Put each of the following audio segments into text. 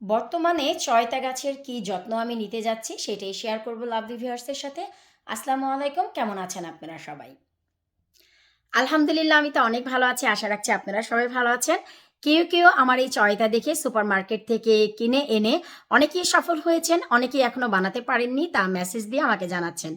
বর্তমানে চয়তা গাছের কি যত্ন আমি নিতে যাচ্ছি সেটাই শেয়ার করব লাভলি ভিউয়ার্সের সাথে। আসসালামু আলাইকুম, কেমন আছেন আপনারা সবাই? আলহামদুলিল্লাহ, আমি তো অনেক ভালো আছি। আশা রাখছি আপনারা সবাই ভালো আছেন। কেউ আমার এই চয়তা দেখে সুপারমার্কেট থেকে কিনে এনে অনেকেই সফল হয়েছেন, অনেকেই এখনো বানাতে পারেননি, তা মেসেজ দিয়ে আমাকে জানাচ্ছেন।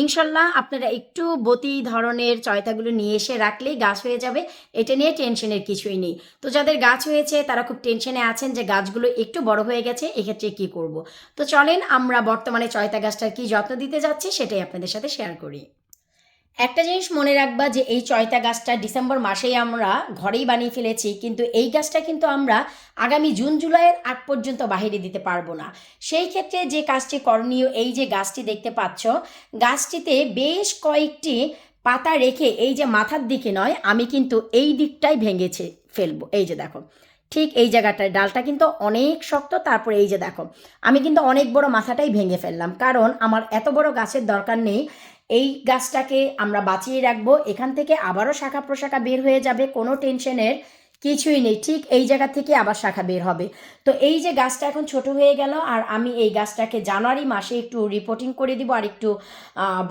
ইনশাল্লাহ আপনারা একটু বতি ধরনের চয়তাগুলো নিয়ে এসে রাখলেই গাছ হয়ে যাবে। এটা নিয়ে টেনশনের কিছুই নেই। তো যাদের গাছ হয়েছে তারা খুব টেনশনে আছেন যে গাছগুলো একটু বড় হয়ে গেছে, এক্ষেত্রে কি করব। তো চলেন আমরা বর্তমানে চয়তা গাছটার কি যত্ন দিতে যাচ্ছি সেটাই আপনাদের সাথে শেয়ার করি। একটা জিনিস মনে রাখবা যে এই চয়তা গাছটা ডিসেম্বর মাসেই আমরা ঘরেই বানিয়ে ফেলেছি, কিন্তু এই গাছটা কিন্তু আমরা আগামী জুন জুলাইয়ের আগ পর্যন্ত বাহিরে দিতে পারবো না। সেই ক্ষেত্রে যে কাজটি করণীয়, এই যে গাছটি দেখতে পাচ্ছ, গাছটিতে বেশ কয়েকটি পাতা রেখে এই যে মাথার দিকে নয়, আমি কিন্তু এই দিকটাই ভেঙেছে ফেলবো। এই যে দেখো, ঠিক এই জায়গাটায় ডালটা কিন্তু অনেক শক্ত। তারপরে এই যে দেখো, আমি কিন্তু অনেক বড় মাথাটাই ভেঙে ফেললাম, কারণ আমার এত বড় গাছের দরকার নেই। এই গাছটাকে আমরা বাঁচিয়ে রাখবো, এখান থেকে আবারও শাখা প্রশাখা বের হয়ে যাবে, কোনো টেনশনের কিছুই নেই। ঠিক এই জায়গা থেকে আবার শাখা বের হবে। তো এই যে গাছটা এখন ছোট হয়ে গেল, আর আমি এই গাছটাকে জানুয়ারি মাসে একটু রিপোর্টিং করে দিব, আর একটু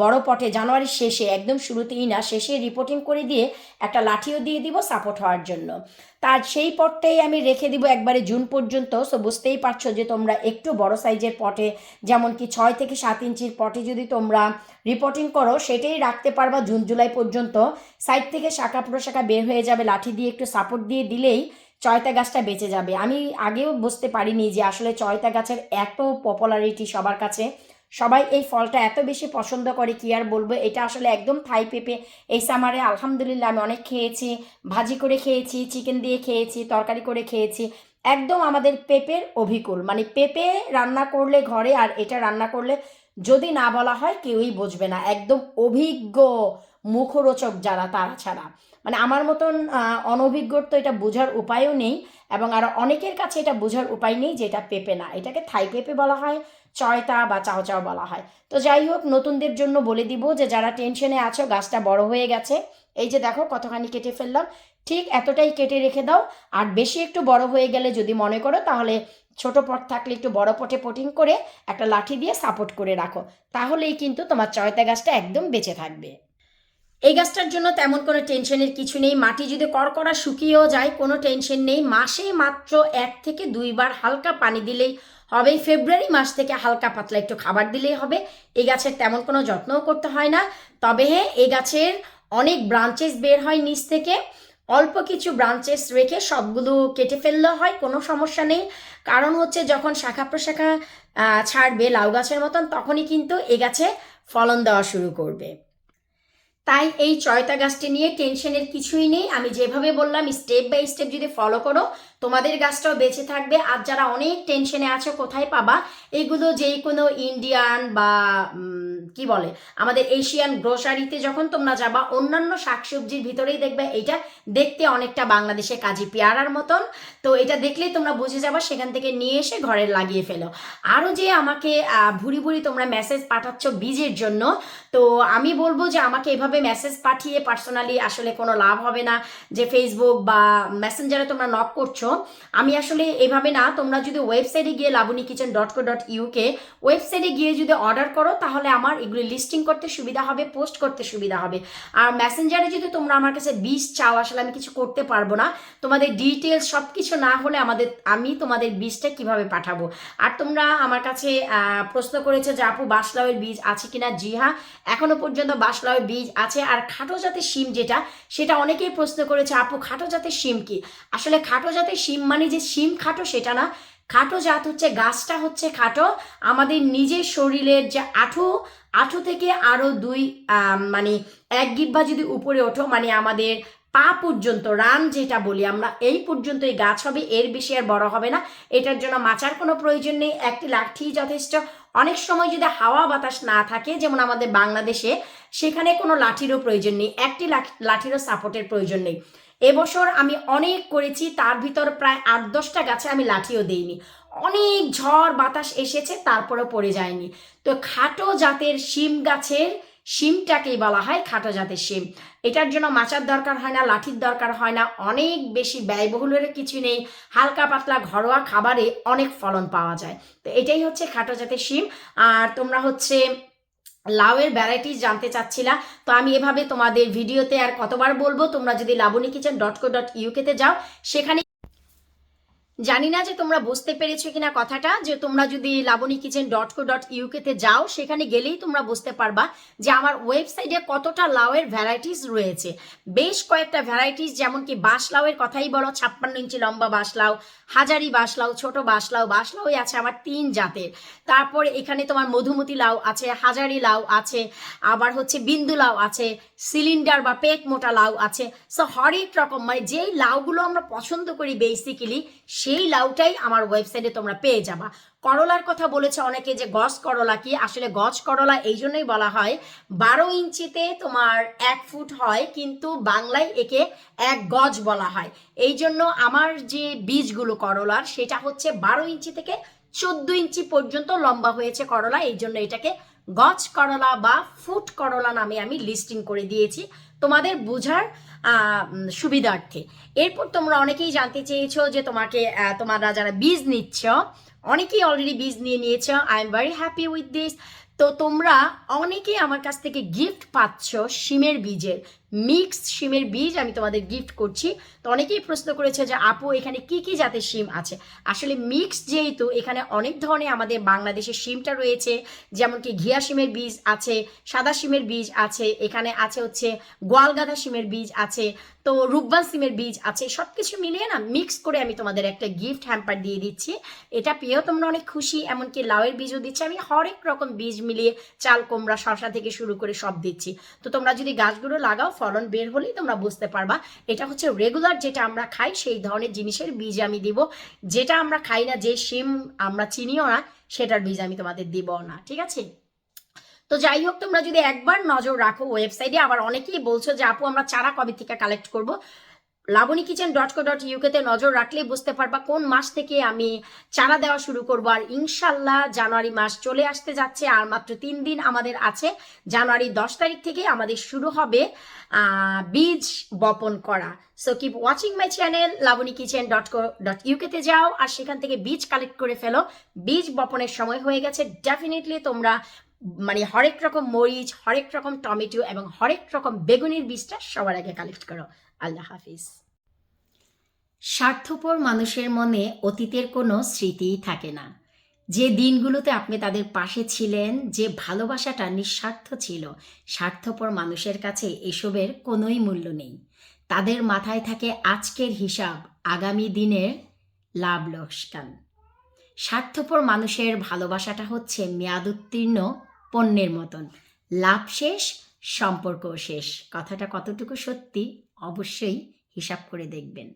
বড় পটে জানুয়ারির শেষে, একদম শুরুতেই না, শেষে রিপোর্টিং করে দিয়ে একটা লাঠিও দিয়ে দিব সাপোর্ট হওয়ার জন্য। তার সেই পটটাই আমি রেখে দিব একবারে জুন পর্যন্ত। সো বুঝতেই পারছো যে তোমরা একটু বড় সাইজের পটে, যেমন কি 6 থেকে 7 ইঞ্চির পটে যদি তোমরা রিপোর্টিং করো, সেটাই রাখতে পারবা জুন জুলাই পর্যন্ত। সাইড থেকে শাখা প্রশাখা বের হয়ে যাবে, লাঠি দিয়ে একটু সাপোর্ট দিয়ে দিলেই চয়তা গাছটা বেঁচে যাবে। আমি আগেও বুঝতে পারিনি যে আসলে চয়তা গাছের এত পপুলারিটি সবার কাছে, সবাই এই ফলটা এত বেশি পছন্দ করে, কি আর বলবো। এটা আসলে একদম থাই পেঁপে। এই সামারে আলহামদুলিল্লাহ আমি অনেক খেয়েছি, ভাজি করে খেয়েছি, চিকেন দিয়ে খেয়েছি, তরকারি করে খেয়েছি। একদম আমাদের পেঁপের অভিকূল, মানে পেঁপে রান্না করলে ঘরে আর এটা রান্না করলে যদি না বলা হয় কেউই বুঝবে না। একদম অভিজ্ঞ মুখরোচক যারা, তারা ছাড়া। মানে আমার মতন অনভিজ্ঞর তো এটা বোঝার উপায়ও নেই, এবং আরও অনেকের কাছে এটা বোঝার উপায় নেই যে এটা পেঁপে না, এটাকে থাই পেঁপে বলা হয়, চয়তা বা চাও চাও বলা হয়। তো যাই হোক, নতুনদের জন্য বলে দিব যে যারা টেনশনে আছো, গাছটা বড় হয়ে গেছে। এই যে দেখো কতখানি কেটে ফেললাম, ঠিক এতটাই কেটে রেখে দাও। আর বেশি একটু বড় হয়ে গেলে যদি মনে করো, তাহলে ছোট পট থাকলে একটু বড় পটে পটিং করে একটা লাঠি দিয়ে সাপোর্ট করে রাখো, তাহলেই কিন্তু তোমার চয়তা গাছটা একদম বেঁচে থাকবে। এই গাছটার জন্য তেমন কোনো টেনশনের কিছু নেই। মাটি যদি কড়কড়া শুকিয়েও যায়, কোনো টেনশন নেই। মাসে মাত্র 1 থেকে 2 বার হালকা পানি দিলেই হবে। ফেব্রুয়ারি মাস থেকে হালকা পাতলা একটু খাবার দিলেই হবে। এই গাছের তেমন কোনো যত্নও করতে হয় না। তবে হ্যাঁ, এই গাছের অনেক ব্রাঞ্চেস বের হয় নিচ থেকে। অল্প কিছু ব্রাঞ্চেস রেখে সবগুলো কেটে ফেললেও হয়, কোনো সমস্যা নেই। কারণ হচ্ছে যখন শাখা প্রশাখা ছাড়বে লাউ গাছের মতন, তখনই কিন্তু এ গাছে ফলন দেওয়া শুরু করবে। তাই এই চয়তা গাছটি নিয়ে টেনশনের কিছুই নেই। আমি যেভাবে বললাম স্টেপ বাই স্টেপ যদি ফলো করো, তোমাদের গাছটাও বেঁচে থাকবে। আর যারা অনেক টেনশনে আছো কোথায় পাবা, এগুলো যেই কোনো ইন্ডিয়ান বা কি বলে আমাদের এশিয়ান গ্রোসারিতে যখন তোমরা যাবা, অন্যান্য শাকসবজির ভিতরেই দেখবে এইটা দেখতে অনেকটা বাংলাদেশে কাজি পেয়ারার মতন। তো এটা দেখলেই তোমরা বুঝে যাবা, সেখান থেকে নিয়ে এসে ঘরে লাগিয়ে ফেলো। আরও যে আমাকে ভুরি ভুরি তোমরা মেসেজ পাঠাচ্ছ বীজের জন্য, তো আমি বলবো যে আমাকে এভাবে মেসেজ পাঠিয়ে পার্সোনালি আসলে কোনো লাভ হবে না। যে ফেসবুক বা মেসেঞ্জারে তোমরা নক করছো, আমি আসলে এভাবে না। তোমরা যদি ওয়েবসাইটে গিয়ে labunikichen.co.uk ওয়েবসাইটে গিয়ে যদি অর্ডার করো, তাহলে আমার এগুলি লিস্টিং করতে সুবিধা হবে, পোস্ট করতে সুবিধা হবে। আর মেসেঞ্জারে যদি তোমরা আমার কাছে বীজ চাও, আসলে আমি কিছু করতে পারবো না। তোমাদের ডিটেলস সব কিছু না হলে আমি তোমাদের বীজটা কিভাবে পাঠাবো। আর তোমরা আমার কাছে প্রশ্ন করেছো যে আপু বাসলাউয়ের বীজ আছে কিনা। জি হ্যাঁ, এখনো পর্যন্ত বাসলাউয়ের বীজ আছে। আর খাটো জাতের শিম যেটা, সেটা অনেকেই প্রশ্ন করেছে আপু খাটো জাতের শিম কি। আসলে খাটো জাতের শিম মানে যে শিম খাটো সেটা না। খাটো জাত হচ্ছে, গাছটা হচ্ছে খাটো। আমাদের নিজের শরীরের যে আঁঠু থেকে আরো মানে 1 গিব্বা যদি উপরে ওঠো, মানে আমাদের পা পর্যন্ত, রান যেটা বলি আমরা, এই পর্যন্ত এই গাছ হবে, এর বেশি আর বড় হবে না। এটার জন্য মাচার কোনো প্রয়োজন নেই, একটি লাঠি যথেষ্ট। অনেক সময় যদি হাওয়া বাতাস না থাকে, যেমন আমাদের বাংলাদেশে, সেখানে কোনো লাঠিরও প্রয়োজন নেই, একটি লাঠিরও সাপোর্টের প্রয়োজন নেই। এবছর আমি অনেক করেছি, তার ভিতর প্রায় 8-10টা গাছে আমি লাঠিও দিইনি। অনেক ঝড় বাতাস এসেছে, তারপরেও পড়ে যায়নি। তো খাটো জাতের শিম গাছের শিমটাকেই বলা হয় খাটো জাতের শিম। এটার জন্য মাচার দরকার হয় না, লাঠির দরকার হয় না, অনেক বেশি ব্যয়বহুলের কিছু নেই, হালকা পাতলা ঘরোয়া খাবারে অনেক ফলন পাওয়া যায়। তো এটাই হচ্ছে খাটো জাতের শিম। আর তোমরা হচ্ছে লাউয়ের ভ্যারাইটিস জানতে চাচ্ছিলা, তো আমি এভাবে তোমাদের ভিডিওতে আর কতবার বলবো, তোমরা যদি labunikichen.co.uk-তে যাও, সেখানে জানি না যে তোমরা বুঝতে পেরেছো কিনা কথাটা, যে তোমরা যদি labunikichen.co.uk-তে যাও, সেখানে গেলেই তোমরা বুঝতে পারবা যে আমার ওয়েবসাইটে কতটা লাউয়ের ভ্যারাইটিস রয়েছে। বেশ কয়েকটা ভ্যারাইটিস, যেমন কি বাঁশলাউয়ের কথাই বলো, 56 ইঞ্চি লম্বা বাঁশলাউ, হাজারি বাঁশলাউ, ছোট বাঁশলাউই আছে আমার 3 জাতের। তারপর এখানে তোমার মধুমতি লাউ আছে, হাজারি লাউ আছে, আবার হচ্ছে বিন্দু লাউ আছে, সিলিন্ডার বা পেট মোটা লাউ আছে। সো হরেক রকম, মানে যেই লাউগুলো আমরা পছন্দ করি বেসিক্যালি, সেই লাউটাই আমার ওয়েবসাইটে তোমরা পেয়ে যাবা। করলার কথা বলেছে অনেকে যে গজ করলা কি, আসলে গজ করলা এই জন্যই বলা হয়, 12 ইঞ্চিতে তোমার 1 ফুট হয়, কিন্তু বাংলায় একে 1 গজ বলা হয়। এই জন্য আমার যে বীজগুলো করলার, সেটা হচ্ছে 12 ইঞ্চি থেকে 14 ইঞ্চি পর্যন্ত লম্বা হয়েছে করলা, এই জন্য এটাকে গজ করলা বা ফুট করলা নামে আমি লিস্টিং করে দিয়েছি তোমাদের বোঝার সুবিধার্থে। এরপর তোমরা অনেকেই জানতে চেয়েছো যে তোমরা যারা বীজ নিচ্ছ, অনেকেই অলরেডি বীজ নিয়ে নিয়েছ, I am very happy with this. তো তোমরা অনেকেই আমার কাছ থেকে গিফট পাচ্ছ শিমের বীজের, মিক্সড শিমের বীজ আমি তোমাদের গিফট করছি। তো অনেকেই প্রশ্ন করেছে যে আপু এখানে কি কি জাতের শিম আছে। আসলে মিক্সড যেহেতু, এখানে অনেক ধরনের আমাদের বাংলাদেশের শিমটা রয়েছে, যেমন কি ঘিয়া শিমের বীজ আছে, সাদা শিমের বীজ আছে, এখানে আছে হচ্ছে গোয়ালগাদা শিমের বীজ আছে, তো রূপবান সিমের বীজ আছে, সব কিছু মিলিয়ে না মিক্স করে আমি তোমাদের একটা গিফট হ্যাম্পার দিয়ে দিচ্ছি। এটা পেয়েও তোমরা অনেক খুশি, এমনকি লাউয়ের বীজও দিচ্ছি আমি, হরেক রকম বীজ মিলিয়ে চাল কুমড়া শসা থেকে শুরু করে সব দিচ্ছি। তো তোমরা যদি গাছগুলো লাগাও, ফলন বের হলেই তোমরা বুঝতে পারবা এটা হচ্ছে রেগুলার যেটা আমরা খাই সেই ধরনের জিনিসের বীজ আমি দিব। যেটা আমরা খাই না, যে শিম আমরা চিনিও না, সেটার বীজ আমি তোমাদের দিব না, ঠিক আছে? তো যাই হোক, তোমরা যদি একবার নজর রাখো ওয়েবসাইটে, আবার অনেকেই বলছো যে আপু আমরা চারা কবে থেকে কালেক্ট করব, labunikichen.co.uk-তে নজর রাখলেই বুঝতে পারবা কোন মাস থেকে আমি চারা দেওয়া শুরু করব। আর ইনশাল্লাহ জানুয়ারি মাস চলে আসতে যাচ্ছে, আর মাত্র 3 দিন আমাদের আছে। জানুয়ারি 10 তারিখ থেকে আমাদের শুরু হবে বীজ বপন করা। So keep watching my channel, labunikichen.co.uk-তে যাও আর সেখান থেকে বীজ কালেক্ট করে ফেলো। বীজ বপনের সময় হয়ে গেছে, ডেফিনেটলি তোমরা মানে হরেক রকম মরিচ, হরেক রকম টমেটো এবং হরেক রকম বেগুনের বীজটা সবার আগে কালেক্ট করো। আল্লাহ হাফিজ। স্বার্থপর মানুষের মনে অতীতের কোনো স্মৃতিই থাকে না। যে দিনগুলোতে আপনি তাদের পাশে ছিলেন, যে ভালোবাসাটা নিঃস্বার্থ ছিল, স্বার্থপর মানুষের কাছে এসবের কোনোই মূল্য নেই। তাদের মাথায় থাকে আজকের হিসাব, আগামী দিনের লাভ লোকসান। স্বার্থপর মানুষের ভালোবাসাটা হচ্ছে মেয়াদ উত্তীর্ণ পণ্যের মতন, লাভ শেষ সম্পর্ক শেষ। কথাটা কতটুকু সত্যি অবশ্যই হিসাব করে দেখবেন।